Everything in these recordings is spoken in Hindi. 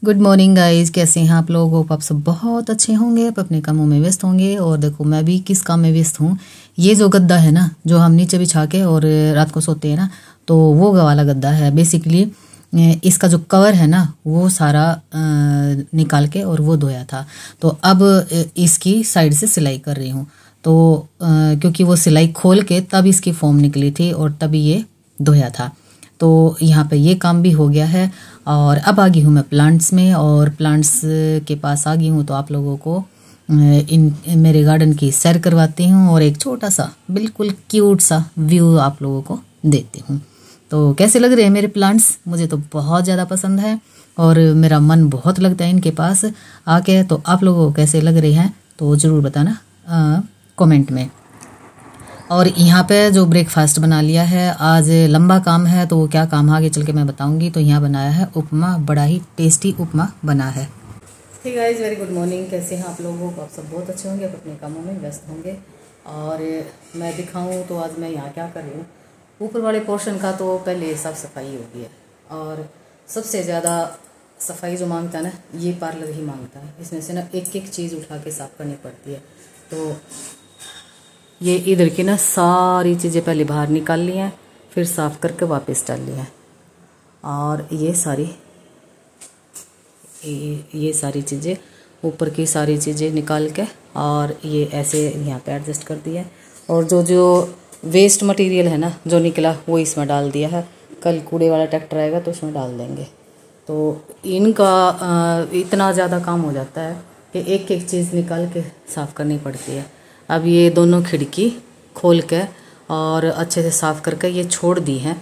गुड मॉर्निंग गाइस, कैसे हैं आप लोग। होप आप सब बहुत अच्छे होंगे, आप अपने कामों में व्यस्त होंगे। और देखो मैं भी किस काम में व्यस्त हूँ। ये जो गद्दा है ना, जो हम नीचे बिछा के और रात को सोते हैं ना, तो वो वाला गद्दा है बेसिकली। इसका जो कवर है ना वो सारा निकाल के और वो धोया था। तो अब इसकी साइड से सिलाई कर रही हूँ। तो क्योंकि वो सिलाई खोल के तब इसकी फोम निकली थी और तभी ये धोया था। तो यहाँ पे ये काम भी हो गया है। और अब आ गई हूँ मैं प्लांट्स में, और प्लांट्स के पास आ गई हूँ तो आप लोगों को इन मेरे गार्डन की सैर करवाती हूँ और एक छोटा सा बिल्कुल क्यूट सा व्यू आप लोगों को देती हूँ। तो कैसे लग रहे हैं मेरे प्लांट्स? मुझे तो बहुत ज़्यादा पसंद है और मेरा मन बहुत लगता है इनके पास आके। तो आप लोगों को कैसे लग रहे हैं तो ज़रूर बताना कमेंट में। और यहाँ पे जो ब्रेकफास्ट बना लिया है, आज लंबा काम है तो वो क्या काम आगे चल के मैं बताऊंगी। तो यहाँ बनाया है उपमा, बड़ा ही टेस्टी उपमा बना है। ठीक गाइस, वेरी गुड मॉर्निंग। कैसे हैं आप लोगों को? आप सब बहुत अच्छे होंगे, आप अपने कामों में व्यस्त होंगे। और मैं दिखाऊं तो आज मैं यहाँ क्या कर रही हूँ। ऊपर वाले पोर्शन का तो पहले साफ़ सफाई होगी है, और सबसे ज़्यादा सफाई जो मांगता है ना, ये पार्लर ही मांगता है। इसमें से ना एक एक चीज़ उठा के साफ़ करनी पड़ती है। तो ये इधर की ना सारी चीज़ें पहले बाहर निकाल ली हैं, फिर साफ़ करके वापस डाल ली हैं। और ये सारी चीज़ें, ऊपर की सारी चीज़ें निकाल के और ये ऐसे यहाँ पे एडजस्ट कर दिया है। और जो जो वेस्ट मटेरियल है ना जो निकला, वो इसमें डाल दिया है। कल कूड़े वाला ट्रैक्टर आएगा तो उसमें डाल देंगे। तो इनका इतना ज़्यादा काम हो जाता है कि एक एक चीज़ निकाल के साफ़ करनी पड़ती है। अब ये दोनों खिड़की खोल के और अच्छे से साफ़ करके ये छोड़ दी हैं,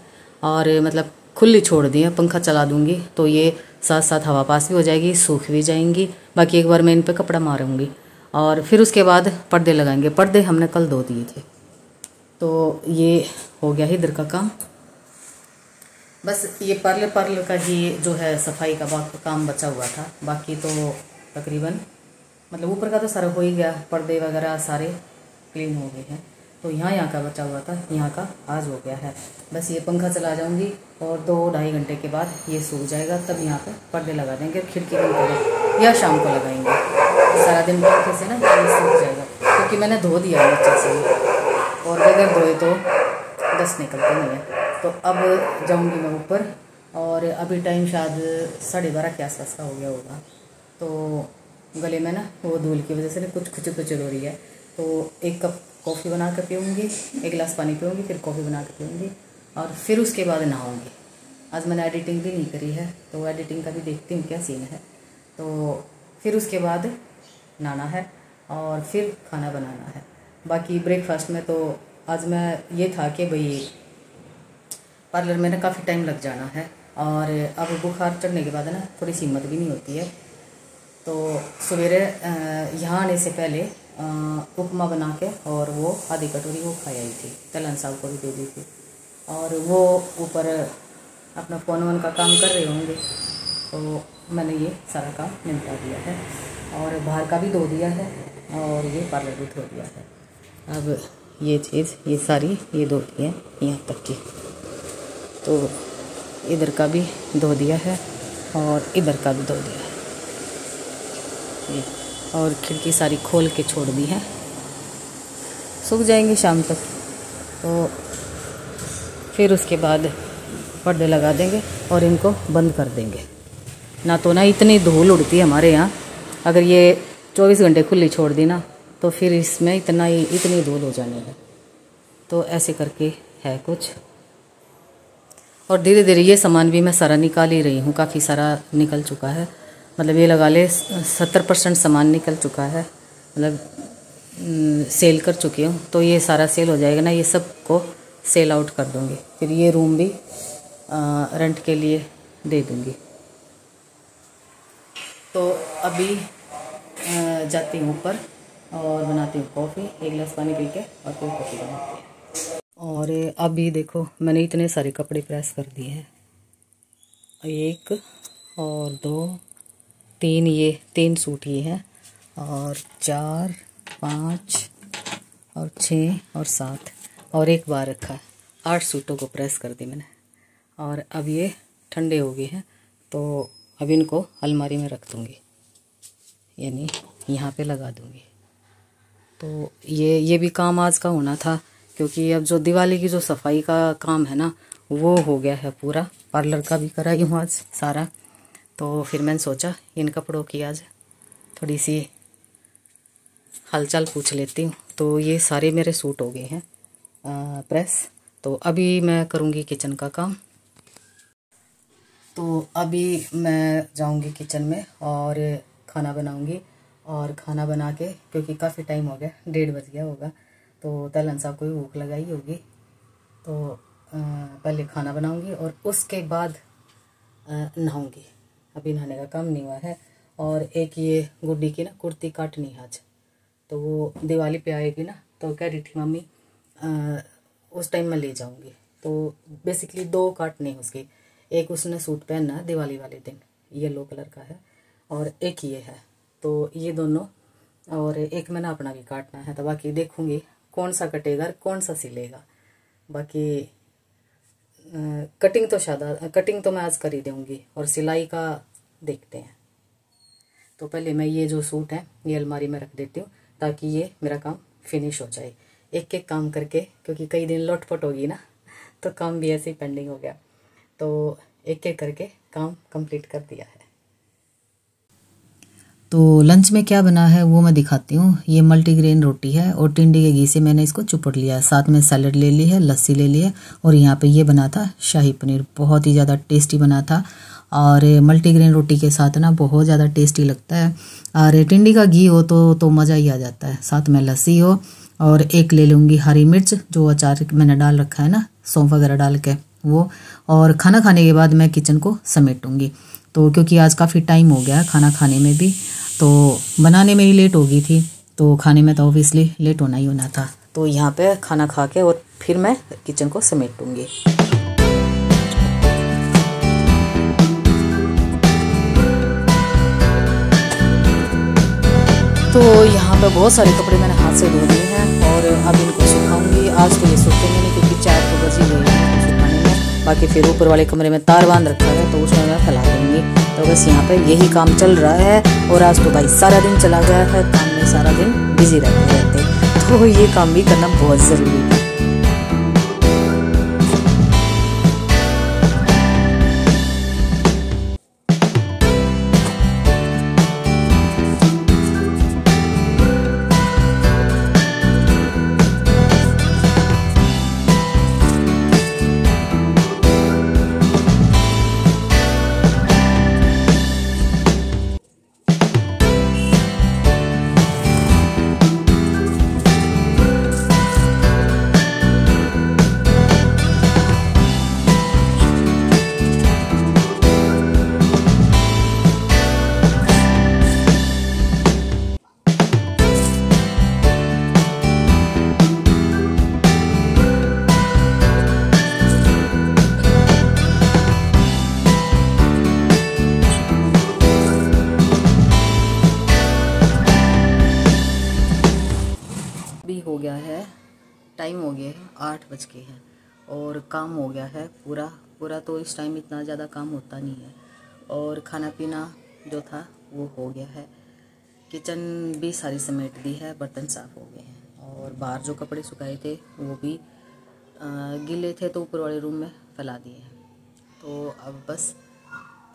और मतलब खुली छोड़ दी है। पंखा चला दूंगी तो ये साथ साथ हवा पास भी हो जाएगी, सूख भी जाएंगी। बाकी एक बार मैं इन पे कपड़ा मारूंगी और फिर उसके बाद पर्दे लगाएंगे। पर्दे हमने कल धो दिए थे। तो ये हो गया इधर का काम। बस ये पार्लर का ही जो है सफाई का काम बचा हुआ था। बाकी तो तकरीबन मतलब ऊपर का तो सारा हो ही गया, पर्दे वगैरह सारे क्लीन हो गए हैं। तो यहाँ का बचा हुआ था, यहाँ का आज हो गया है। बस ये पंखा चला जाऊंगी और 2-2.5 घंटे के बाद ये सूख जाएगा, तब यहाँ पे पर्दे लगा देंगे। खिड़की बंद करेंगे या शाम को लगाएंगे। सारा दिन पंखे से ना ये सूख जाएगा, क्योंकि मैंने धो दिया नीचे से, और बगैर धोए तो डस्ट निकलते नहीं है। तो अब जाऊँगी मैं ऊपर, और अभी टाइम शायद 12:30 के आसपास का हो गया होगा। तो गले में ना वो धूल की वजह से ना कुछ खुचर हो रही है। तो 1 कप कॉफ़ी बना कर पीऊँगी, 1 गिलास पानी पीऊँगी, फिर कॉफ़ी बना कर पीऊँगी, और फिर उसके बाद नहाऊँगी। आज मैंने एडिटिंग भी नहीं करी है, तो एडिटिंग का भी देखती हूँ क्या सीन है। तो फिर उसके बाद नहाना है और फिर खाना बनाना है। बाकी ब्रेकफास्ट में तो आज मैं ये था कि भाई पार्लर में ना काफ़ी टाइम लग जाना है, और अब बुखार चढ़ने के बाद ना थोड़ी सी हिम्मत भी नहीं होती है। तो सवेरे यहाँ आने से पहले उपमा बना के और वो आधी कटोरी वो खाई आई थी, तलन साहब को भी दे दी थी। और वो ऊपर अपना फ़ोन का काम कर रहे होंगे, तो मैंने ये सारा काम निपटा दिया है। और बाहर का भी धो दिया है और ये पार्लर भी धो दिया है। अब ये चीज़ ये सारी ये धोती है यहाँ तक की। तो इधर का भी धो दिया है और इधर का भी धो दिया है। और खिड़की सारी खोल के छोड़ दी है, सूख जाएंगी शाम तक। तो फिर उसके बाद पर्दे लगा देंगे और इनको बंद कर देंगे। ना तो ना इतनी धूल उड़ती है हमारे यहाँ, अगर ये 24 घंटे खुली छोड़ दी ना तो फिर इसमें इतनी धूल हो जानी है। तो ऐसे करके है कुछ। और धीरे धीरे ये सामान भी मैं सारा निकाल ही रही हूँ। काफ़ी सारा निकल चुका है, मतलब ये लगा ले 70% सामान निकल चुका है, मतलब सेल कर चुकी हूँ। तो ये सारा सेल हो जाएगा ना, ये सब को सेल आउट कर दूँगी। फिर ये रूम भी रेंट के लिए दे दूँगी। तो अभी जाती हूँ ऊपर और बनाती हूँ कॉफ़ी, 1 गिलास पानी पी के और फिर कॉफ़ी बनाती हूँ। और अभी देखो मैंने इतने सारे कपड़े प्रेस कर दिए हैं, 1 और 2 3, ये 3 सूट ये हैं, और 4 5 और 6 और 7 और 1 बार रखा है। 8 सूटों को प्रेस कर दी मैंने। और अब ये ठंडे हो गए हैं तो अब इनको अलमारी में रख दूँगी, यानी यहाँ पे लगा दूँगी। तो ये भी काम आज का होना था, क्योंकि अब जो दिवाली की जो सफाई का काम है ना वो हो गया है पूरा। पार्लर का भी कराई हूँ आज सारा। तो फिर मैंने सोचा इन कपड़ों की आज थोड़ी सी हालचाल पूछ लेती हूँ। तो ये सारे मेरे सूट हो गए हैं प्रेस। तो अभी मैं करूँगी किचन का काम। तो अभी मैं जाऊँगी किचन में और खाना बनाऊँगी। और खाना बना के, क्योंकि काफ़ी टाइम हो गया, 1:30 बज गया होगा, तो तलन साहब को भी भूख लगाई होगी। तो पहले खाना बनाऊँगी और उसके बाद नहाऊँगी। अभी नहाने का काम नहीं हुआ है। और एक ये गुड्डी की ना कुर्ती काटनी है आज, तो वो दिवाली पे आएगी ना, तो कह रही थी मम्मी उस टाइम मैं ले जाऊंगी। तो बेसिकली 2 काटनी है उसकी। एक उसने सूट पहनना है दिवाली वाले दिन, येलो कलर का है, और एक ये है। तो ये दोनों, और एक मैंने अपना भी काटना है। तो बाकी देखूंगी कौन सा कटेगा, कौन सा सिलेगा। बाकी कटिंग तो मैं आज कर ही दूंगी, और सिलाई का देखते हैं। तो पहले मैं ये जो सूट है ये अलमारी में रख देती हूँ, ताकि ये मेरा काम फिनिश हो जाए एक एक काम करके, क्योंकि कई दिन लोटपट होगी ना, तो काम भी ऐसे ही पेंडिंग हो गया। तो एक एक करके काम कंप्लीट कर दिया है। तो लंच में क्या बना है वो मैं दिखाती हूँ। ये मल्टीग्रेन रोटी है और टिंडे के घी से मैंने इसको चुपड़ लिया है। साथ में सैलड ले ली है, लस्सी ले ली है, और यहाँ पे ये बना था शाही पनीर, बहुत ही ज़्यादा टेस्टी बना था। और मल्टीग्रेन रोटी के साथ ना बहुत ज़्यादा टेस्टी लगता है। और टिंडे का घी हो तो मज़ा ही आ जाता है। साथ में लस्सी हो, और एक ले लूँगी हरी मिर्च, जो अचार मैंने डाल रखा है ना, सौंफ वगैरह डाल के वो। और खाना खाने के बाद मैं किचन को समेटूँगी। तो क्योंकि आज काफ़ी टाइम हो गया खाना खाने में भी, तो बनाने में ही लेट हो गई थी, तो खाने में तो ऑब्वियसली लेट होना ही होना था। तो यहाँ पे खाना खा के और फिर मैं किचन को समेटूँगी। तो यहाँ पे बहुत सारे कपड़े मैंने हाथ से धो दिए हैं, और अब इनको सुखाऊंगी। आज तो ये सूखेंगे नहीं, क्योंकि 4 तो बज ही गई है सुखाने में। बाकी फिर ऊपर वाले कमरे में तार बांध रखा है, तो उसमें मैं फैला दूंगी। तो बस यहाँ पे यही काम चल रहा है। और आज तो भाई सारा दिन चला गया है काम में, सारा दिन बिजी रहते, तो ये काम भी करना बहुत ज़रूरी है। हो गया है, टाइम हो गया है 8 बज के हैं, और काम हो गया है पूरा। तो इस टाइम इतना ज़्यादा काम होता नहीं है। और खाना पीना जो था वो हो गया है। किचन भी सारी समेट दी है, बर्तन साफ़ हो गए हैं, और बाहर जो कपड़े सुखाए थे वो भी गीले थे, तो ऊपर वाले रूम में फैला दिए हैं। तो अब बस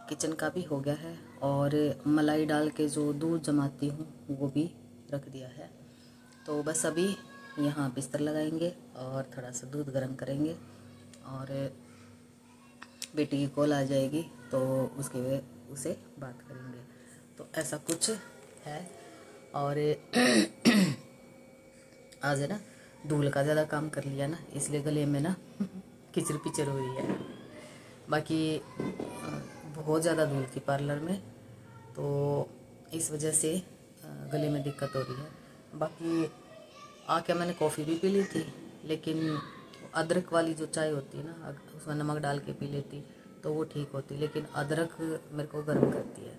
किचन का भी हो गया है, और मलाई डाल के जो दूध जमाती हूँ वो भी रख दिया है। तो बस अभी यहाँ बिस्तर लगाएंगे और थोड़ा सा दूध गर्म करेंगे, और बेटी की कॉल आ जाएगी तो उसे बात करेंगे। तो ऐसा कुछ है। और आज है ना धूल का ज़्यादा काम कर लिया ना, इसलिए गले में ना किचर पिचर हो रही है। बाकी बहुत ज़्यादा धूल थी पार्लर में, तो इस वजह से गले में दिक्कत हो रही है। बाकी आके मैंने कॉफ़ी भी पी ली थी, लेकिन अदरक वाली जो चाय होती है ना, उसमें नमक डाल के पी लेती तो वो ठीक होती, लेकिन अदरक मेरे को गर्म करती है,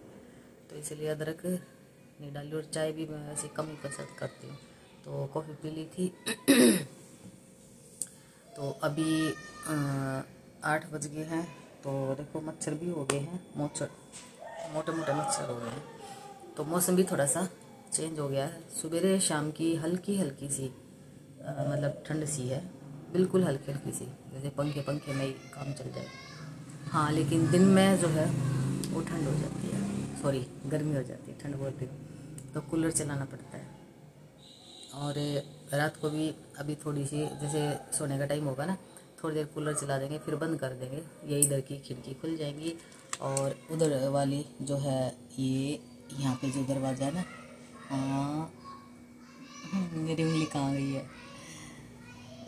तो इसलिए अदरक नहीं डाली। और चाय भी मैं ऐसे कम ही पसंद करती हूँ, तो कॉफ़ी पी ली थी। तो अभी 8 बज गए हैं, तो देखो मच्छर भी हो गए हैं, मोटे मोटे मच्छर हो गए हैं। तो मौसम भी थोड़ा सा चेंज हो गया है। सुबह शाम की हल्की हल्की सी मतलब ठंड सी है, बिल्कुल हल्की हल्की सी, जैसे पंखे में ही काम चल जाए। हाँ, लेकिन दिन में जो है वो ठंड हो जाती है, सॉरी गर्मी हो जाती है, ठंड बोलती हूँ, तो कूलर चलाना पड़ता है। और रात को भी अभी थोड़ी सी, जैसे सोने का टाइम होगा ना, थोड़ी देर कूलर चला देंगे, फिर बंद कर देंगे। ये इधर की खिड़की खुल जाएंगी और उधर वाली जो है, ये यहाँ पे जो दरवाज़ा है ना, मेरी उंगली कहाँ गई है,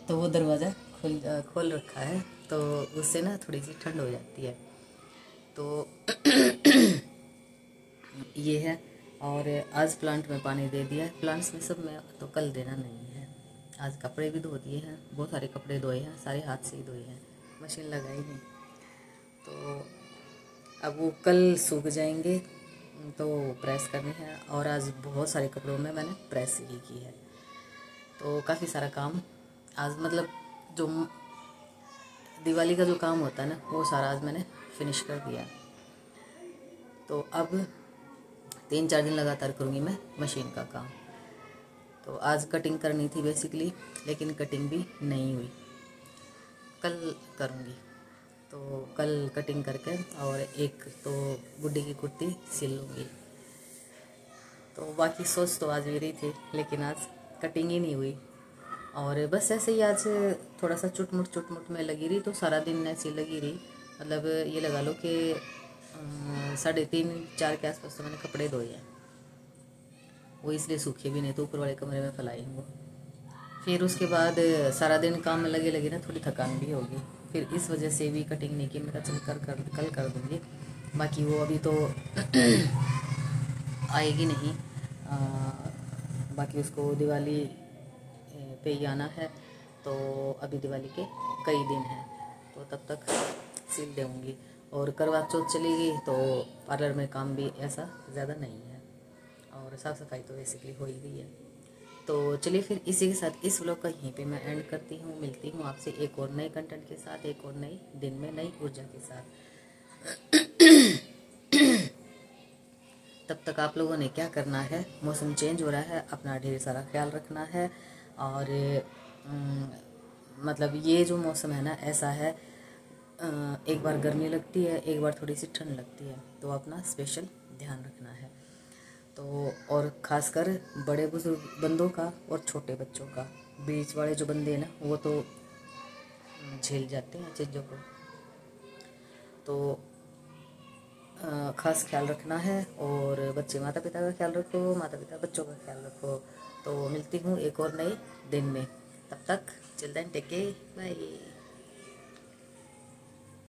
तो वो दरवाज़ा खोल रखा है, तो उससे ना थोड़ी सी ठंड हो जाती है। तो ये है। और आज प्लांट में पानी दे दिया है, प्लांट्स में सब में, तो कल देना नहीं है। आज कपड़े भी धो दिए हैं, बहुत सारे कपड़े धोए हैं, सारे हाथ से ही धोए हैं, मशीन लगाई नहीं। तो अब वो कल सूख जाएंगे तो प्रेस करनी है। और आज बहुत सारे कपड़ों में मैंने प्रेस ही की है, तो काफ़ी सारा काम आज, मतलब जो दिवाली का जो काम होता है ना, वो सारा आज मैंने फिनिश कर दिया। तो अब 3-4 दिन लगातार करूँगी मैं मशीन का काम। तो आज कटिंग करनी थी बेसिकली, लेकिन कटिंग भी नहीं हुई, कल करूँगी। तो कल कटिंग करके और एक तो गुड्डी की कुर्ती सिल लूँगी। तो बाकी सोच तो आज मेरी थी, लेकिन आज कटिंग ही नहीं हुई। और बस ऐसे ही आज थोड़ा सा चुटमुट में लगी रही, तो सारा दिन ऐसी लगी रही। मतलब ये लगा लो कि 3:30-4 के आसपास तो मैंने कपड़े धोए हैं, वो इसलिए सूखे भी नहीं, तो ऊपर वाले कमरे में फैलाई हूँ वो। फिर उसके बाद सारा दिन काम में लगे ना, थोड़ी थकान भी होगी, फिर इस वजह से भी कटिंग नहीं की। मैं चल कल कर दूँगी। बाकी वो अभी तो आएगी नहीं, बाकी उसको दिवाली पे ही आना है, तो अभी दिवाली के कई दिन हैं, तो तब तक सिल दूँगी। और करवा चौथ चलेगी तो पार्लर में काम भी ऐसा ज़्यादा नहीं है, और साफ़ सफाई तो बेसिकली हो ही गई है। तो चलिए फिर इसी के साथ इस व्लॉग का यहीं पे मैं एंड करती हूँ। मिलती हूँ आपसे एक और नए कंटेंट के साथ, एक और नई दिन में नई ऊर्जा के साथ। तब तक आप लोगों ने क्या करना है, मौसम चेंज हो रहा है, अपना ढेर सारा ख्याल रखना है। और मतलब ये जो मौसम है ना, ऐसा है, एक बार गर्मी लगती है, एक बार थोड़ी सी ठंड लगती है, तो अपना स्पेशल ध्यान रखना है। तो और ख़ासकर बड़े बुजुर्ग बंदों का और छोटे बच्चों का, बीच वाले जो बंदे हैं ना, वो तो झेल जाते हैं चीज़ों को। तो ख़ास ख्याल रखना है। और बच्चे माता पिता का ख्याल रखो, माता पिता बच्चों का ख्याल रखो। तो मिलती हूँ एक और नए दिन में, तब तक चिल्ड्रन टेक केयर, बाय।